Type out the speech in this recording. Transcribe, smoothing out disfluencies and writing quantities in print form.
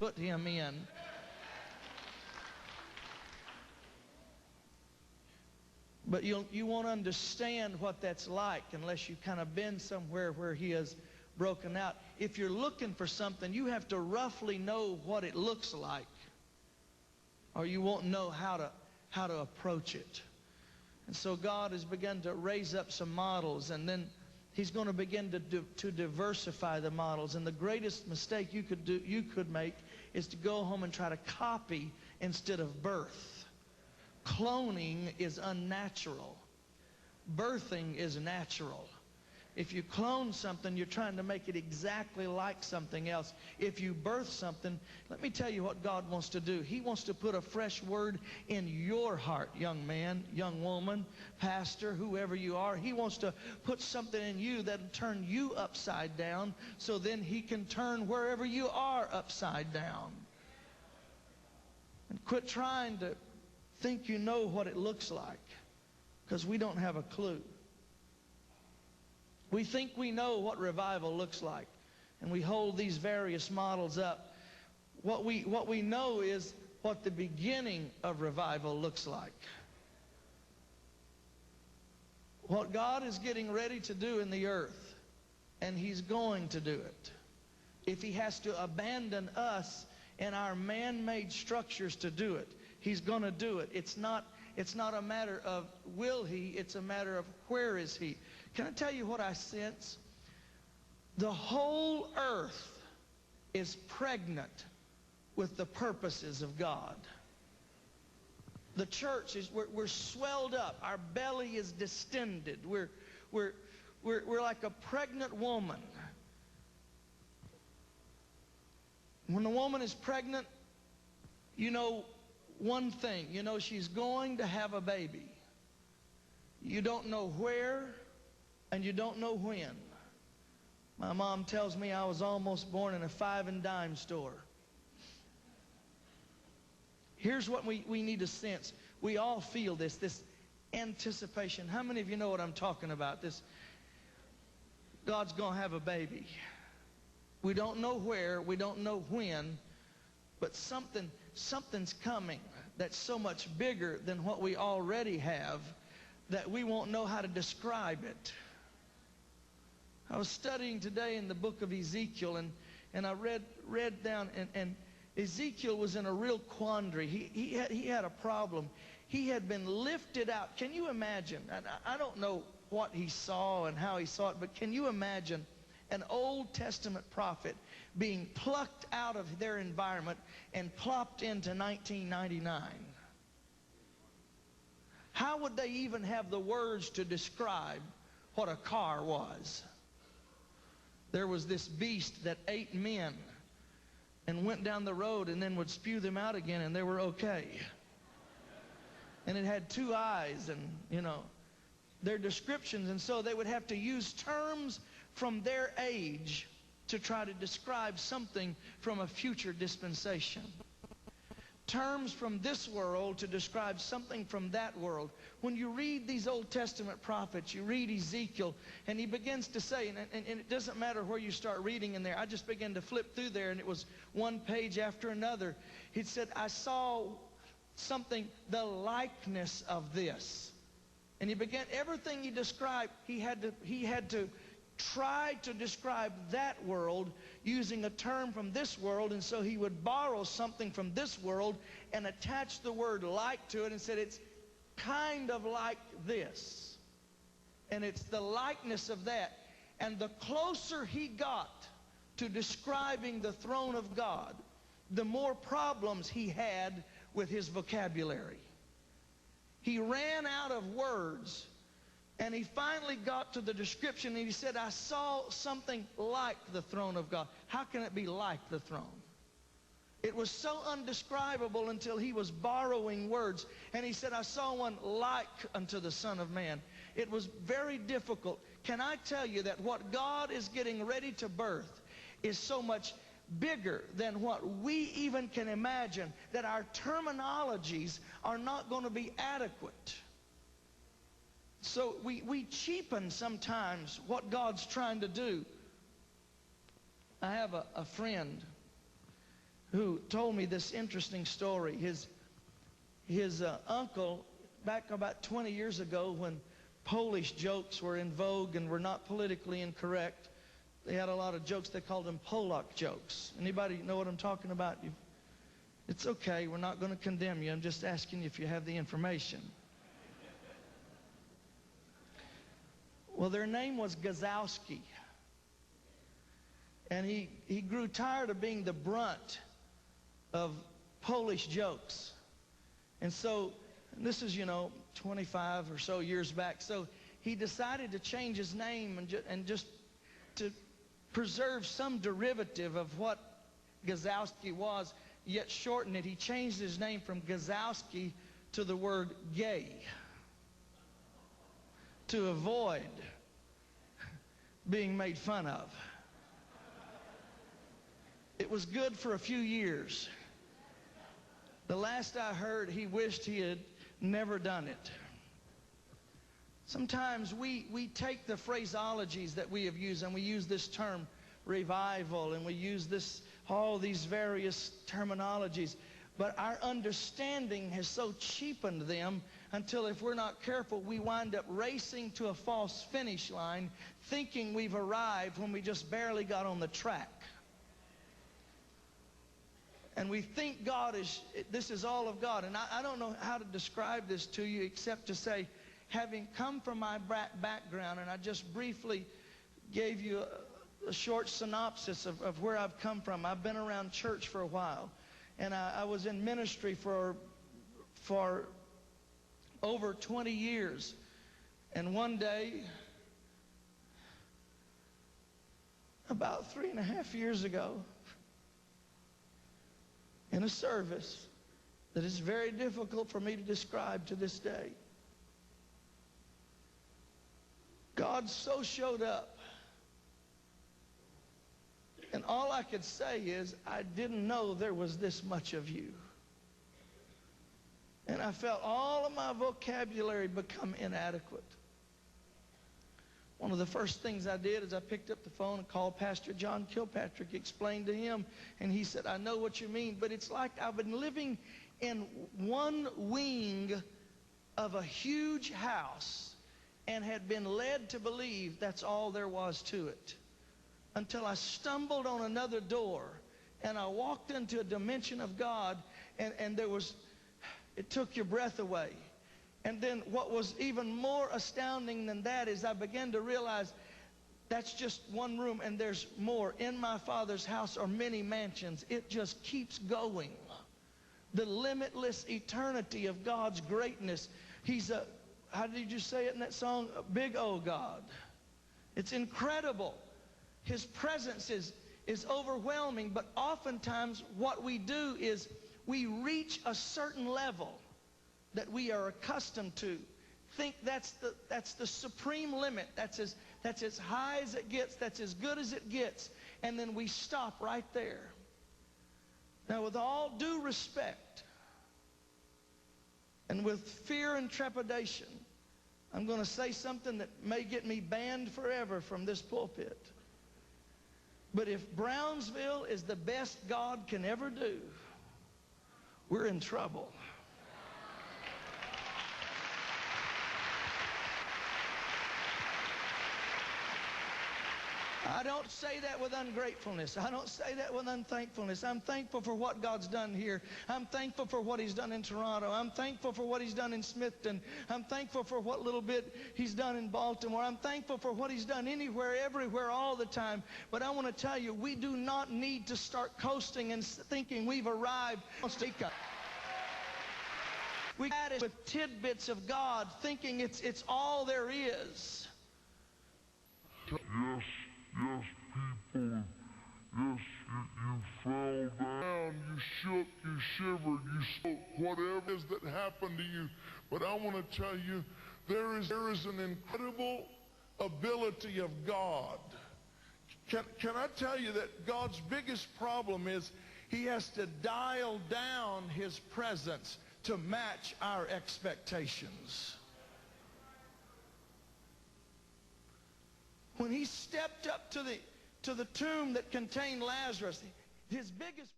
put him in. But you won't understand what that's like unless you kind of been somewhere where he has broken out. If you're looking for something, you have to roughly know what it looks like, or you won't know how to approach it. And so God has begun to raise up some models, and then he's going to begin to diversify the models. And the greatest mistake you could make is to go home and try to copy instead of birth. Cloning is unnatural. Birthing is natural. If you clone something, you're trying to make it exactly like something else. If you birth something, let me tell you what God wants to do. He wants to put a fresh word in your heart, young man, young woman, pastor, whoever you are. He wants to put something in you that'll turn you upside down, so then he can turn wherever you are upside down. And quit trying to think you know what it looks like, because we don't have a clue. We think we know what revival looks like, and we hold these various models up. What we know is what the beginning of revival looks like. What God is getting ready to do in the earth, and he's going to do it. If he has to abandon us and our man-made structures to do it, he's going to do it. It's not a matter of will he, it's a matter of where is he. Can I tell you what I sense? The whole earth is pregnant with the purposes of God. The church is, we're swelled up. Our belly is distended. We're like a pregnant woman. When a woman is pregnant, you know one thing. You know she's going to have a baby. You don't know where, and you don't know when. My mom tells me I was almost born in a 5 and dime store. Here's what we need to sense. We all feel this anticipation. How many of you know what I'm talking about? This, God's going to have a baby. We don't know where, we don't know when, but something's coming that's so much bigger than what we already have that we won't know how to describe it. I was studying today in the book of Ezekiel, and I read down, and Ezekiel was in a real quandary. He had a problem. He had been lifted out. Can you imagine? I don't know what he saw and how he saw it, but can you imagine an Old Testament prophet being plucked out of their environment and plopped into 1999? How would they even have the words to describe what a car was? There was this beast that ate men and went down the road and then would spew them out again, and they were okay. And it had 2 eyes, and, you know, their descriptions. And so they would have to use terms from their age to try to describe something from a future dispensation. Terms from this world to describe something from that world. When you read these Old Testament prophets, you read Ezekiel, and he begins to say, and it doesn't matter where you start reading in there. I just began to flip through there, and it was one page after another. He said, I saw something, the likeness of this. And he began, everything he described, he had to try to describe that world using a term from this world, and so he would borrow something from this world and attach the word like to it and said it's kind of like this, and it's the likeness of that. And the closer he got to describing the throne of God, the more problems he had with his vocabulary. He ran out of words. And he finally got to the description, and he said, I saw something like the throne of God. How can it be like the throne? It was so undescribable until he was borrowing words. And he said, I saw one like unto the Son of Man. It was very difficult. Can I tell you that what God is getting ready to birth is so much bigger than what we even can imagine, that our terminologies are not going to be adequate. So we cheapen sometimes what God's trying to do. I have a friend. who told me this interesting story. His uncle, back about 20 years ago when Polish jokes were in vogue and were not politically incorrect, they had a lot of jokes. They called them Polak jokes. Anybody know what I'm talking about? It's okay. We're not going to condemn you. I'm just asking you if you have the information. Well, their name was Gazowski. And he grew tired of being the brunt of Polish jokes. And so, this is, 25 or so years back. So he decided to change his name and just to preserve some derivative of what Gazowski was, yet shorten it. He changed his name from Gazowski to the word gay to avoid being made fun of. It was good for a few years. The last I heard, he wished he had never done it. Sometimes we take the phraseologies that we have used, and we use this term revival, and we use all these various terminologies, but our understanding has so cheapened them until, if we're not careful, we wind up racing to a false finish line, thinking we've arrived when we just barely got on the track. And we think this is all of God. And I don't know how to describe this to you except to say, having come from my background, and I just briefly gave you a short synopsis of where I've come from. I've been around church for a while. And I was in ministry for over 20 years. And one day, about 3.5 years ago, in a service that is very difficult for me to describe to this day, God so showed up. And all I could say is, I didn't know there was this much of you. And I felt all of my vocabulary become inadequate. One of the first things I did is I picked up the phone and called Pastor John Kilpatrick, explained to him, and he said, I know what you mean, but it's like I've been living in one wing of a huge house and had been led to believe that's all there was to it, until I stumbled on another door and I walked into a dimension of God, and it took your breath away. And then what was even more astounding than that is I began to realize that's just one room, and there's more. In my Father's house are many mansions. It just keeps going. The limitless eternity of God's greatness. He's how did you say it in that song? A big old God. It's incredible. His presence is overwhelming, but oftentimes what we do is we reach a certain level that we are accustomed to. Think that's the supreme limit. That's as high as it gets. That's as good as it gets. And then we stop right there. Now, with all due respect and with fear and trepidation, I'm going to say something that may get me banned forever from this pulpit. But if Brownsville is the best God can ever do, we're in trouble. I don't say that with ungratefulness. I don't say that with unthankfulness. I'm thankful for what God's done here. I'm thankful for what He's done in Toronto. I'm thankful for what He's done in Smithton. I'm thankful for what little bit He's done in Baltimore. I'm thankful for what He's done anywhere, everywhere, all the time. But I want to tell you, we do not need to start coasting and thinking we've arrived. We got it with tidbits of God, thinking it's all there is. Yes, people, yes, you fell down, you shook, you shivered, you spoke, whatever it is that happened to you. But I want to tell you, there is an incredible ability of God. Can I tell you that God's biggest problem is He has to dial down His presence to match our expectations. When He stepped up to the tomb that contained Lazarus, His biggest